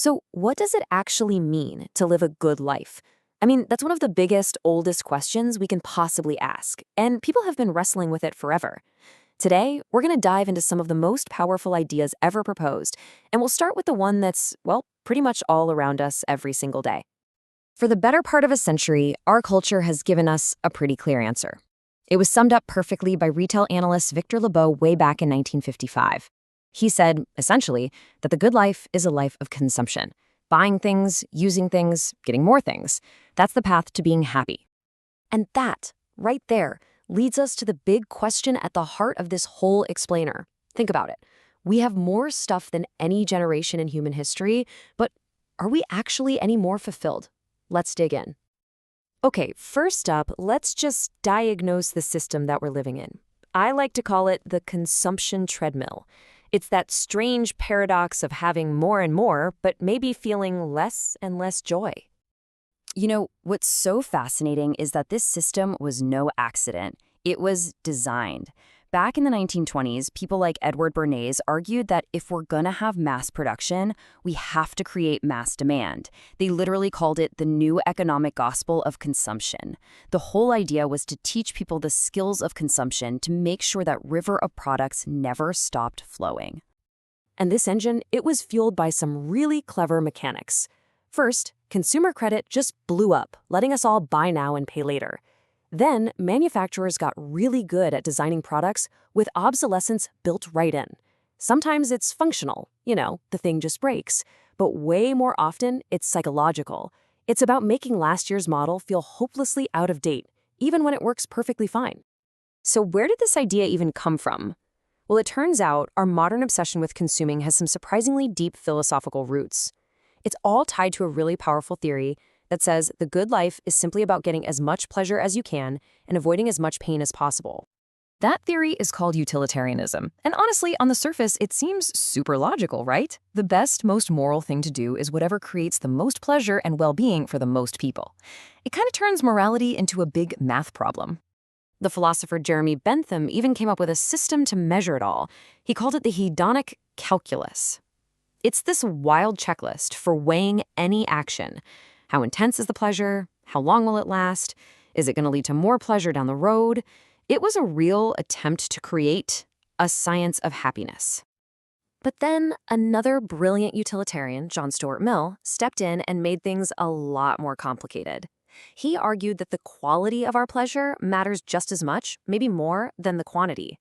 So, what does it actually mean to live a good life? I mean, that's one of the biggest, oldest questions we can possibly ask, and people have been wrestling with it forever. Today, we're going to dive into some of the most powerful ideas ever proposed, and we'll start with the one that's, well, pretty much all around us every single day. For the better part of a century, our culture has given us a pretty clear answer. It was summed up perfectly by retail analyst Victor Lebeau way back in 1955. He said, essentially, that the good life is a life of consumption. Buying things, using things, getting more things. That's the path to being happy. And that, right there, leads us to the big question at the heart of this whole explainer. Think about it. We have more stuff than any generation in human history, but are we actually any more fulfilled? Let's dig in. Okay, first up, let's just diagnose the system that we're living in. I like to call it the consumption treadmill. It's that strange paradox of having more and more, but maybe feeling less and less joy. You know, what's so fascinating is that this system was no accident. It was designed. Back in the 1920s, people like Edward Bernays argued that if we're gonna have mass production, we have to create mass demand. They literally called it the new economic gospel of consumption. The whole idea was to teach people the skills of consumption to make sure that river of products never stopped flowing. And this engine, it was fueled by some really clever mechanics. First, consumer credit just blew up, letting us all buy now and pay later. Then, manufacturers got really good at designing products with obsolescence built right in. Sometimes it's functional, the thing just breaks. But way more often, it's psychological. It's about making last year's model feel hopelessly out of date, even when it works perfectly fine. So where did this idea even come from? Well, it turns out our modern obsession with consuming has some surprisingly deep philosophical roots. It's all tied to a really powerful theory that says the good life is simply about getting as much pleasure as you can and avoiding as much pain as possible. That theory is called utilitarianism. And honestly, on the surface, it seems super logical, right? The best, most moral thing to do is whatever creates the most pleasure and well-being for the most people. It kind of turns morality into a big math problem. The philosopher Jeremy Bentham even came up with a system to measure it all. He called it the Hedonic calculus. It's this wild checklist for weighing any action. How intense is the pleasure? How long will it last? Is it going to lead to more pleasure down the road? It was a real attempt to create a science of happiness. But then another brilliant utilitarian, John Stuart Mill, stepped in and made things a lot more complicated. He argued that the quality of our pleasure matters just as much, maybe more, than the quantity.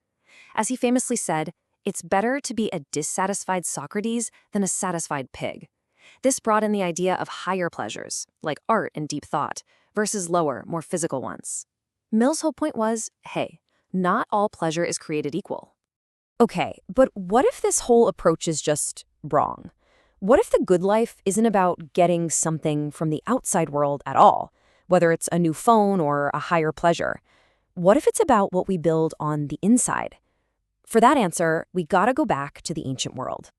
As he famously said, it's better to be a dissatisfied Socrates than a satisfied pig. This brought in the idea of higher pleasures, like art and deep thought, versus lower, more physical ones. Mill's whole point was, hey, not all pleasure is created equal. Okay, but what if this whole approach is just wrong? What if the good life isn't about getting something from the outside world at all, whether it's a new phone or a higher pleasure? What if it's about what we build on the inside? For that answer, we gotta go back to the ancient world.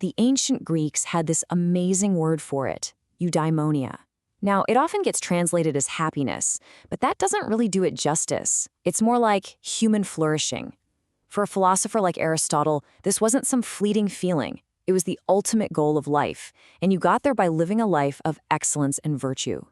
The ancient Greeks had this amazing word for it, eudaimonia. Now, it often gets translated as happiness, but that doesn't really do it justice. It's more like human flourishing. For a philosopher like Aristotle, this wasn't some fleeting feeling. It was the ultimate goal of life, and you got there by living a life of excellence and virtue.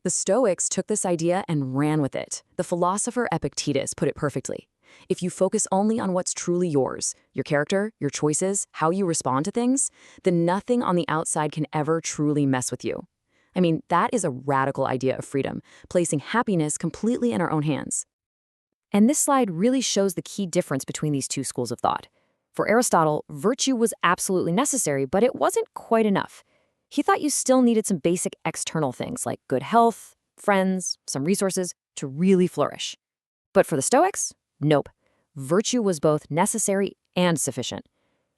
The Stoics took this idea and ran with it. The philosopher Epictetus put it perfectly. If you focus only on what's truly yours, your character, your choices, how you respond to things, then nothing on the outside can ever truly mess with you. I mean, that is a radical idea of freedom, placing happiness completely in our own hands. And this slide really shows the key difference between these two schools of thought. For Aristotle, virtue was absolutely necessary, but it wasn't quite enough. He thought you still needed some basic external things like good health, friends, some resources to really flourish. But for the Stoics, nope. Virtue was both necessary and sufficient.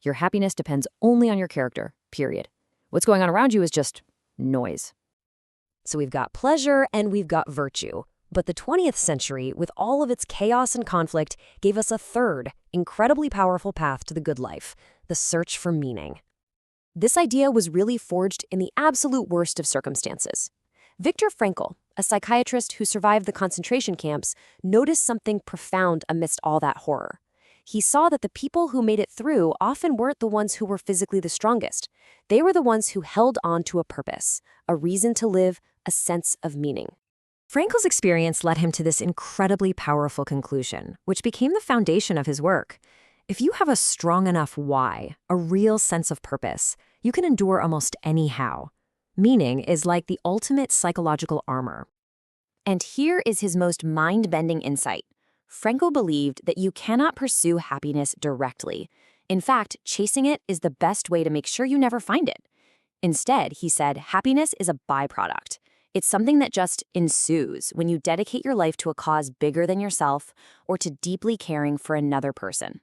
Your happiness depends only on your character, period. What's going on around you is just noise. So we've got pleasure and we've got virtue. But the 20th century, with all of its chaos and conflict, gave us a third, incredibly powerful path to the good life, the search for meaning. This idea was really forged in the absolute worst of circumstances. Viktor Frankl, a psychiatrist who survived the concentration camps, noticed something profound amidst all that horror. He saw that the people who made it through often weren't the ones who were physically the strongest. They were the ones who held on to a purpose, a reason to live, a sense of meaning. Frankl's experience led him to this incredibly powerful conclusion, which became the foundation of his work. If you have a strong enough why, a real sense of purpose, you can endure almost any how. Meaning is like the ultimate psychological armor. And here is his most mind-bending insight. Frankl believed that you cannot pursue happiness directly. In fact, chasing it is the best way to make sure you never find it. Instead, he said, happiness is a byproduct. It's something that just ensues when you dedicate your life to a cause bigger than yourself or to deeply caring for another person.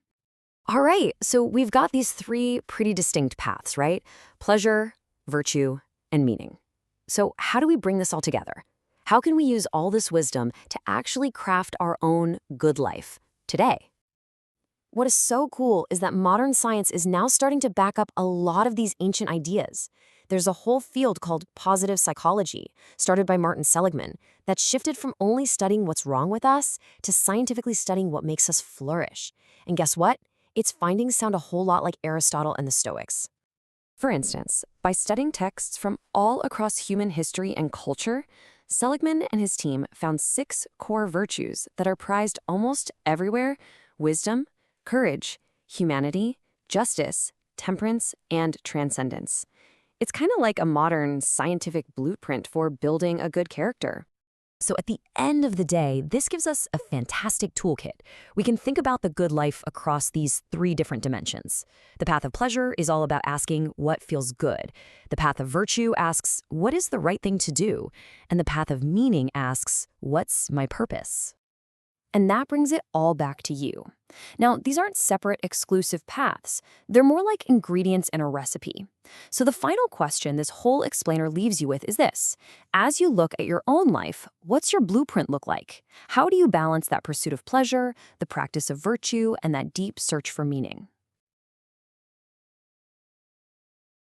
All right, so we've got these three pretty distinct paths, right? Pleasure, virtue, and meaning. So how do we bring this all together? How can we use all this wisdom to actually craft our own good life today? What is so cool is that modern science is now starting to back up a lot of these ancient ideas. There's a whole field called positive psychology, started by Martin Seligman, that shifted from only studying what's wrong with us to scientifically studying what makes us flourish. And guess what? Its findings sound a whole lot like Aristotle and the Stoics. For instance, by studying texts from all across human history and culture, Seligman and his team found 6 core virtues that are prized almost everywhere: wisdom, courage, humanity, justice, temperance, and transcendence. It's kind of like a modern scientific blueprint for building a good character. So at the end of the day, this gives us a fantastic toolkit. We can think about the good life across these 3 different dimensions. The path of pleasure is all about asking what feels good. The path of virtue asks, what is the right thing to do? And the path of meaning asks, what's my purpose? And that brings it all back to you. Now, these aren't separate, exclusive paths. They're more like ingredients in a recipe. So the final question this whole explainer leaves you with is this. As you look at your own life, what's your blueprint look like? How do you balance that pursuit of pleasure, the practice of virtue, and that deep search for meaning?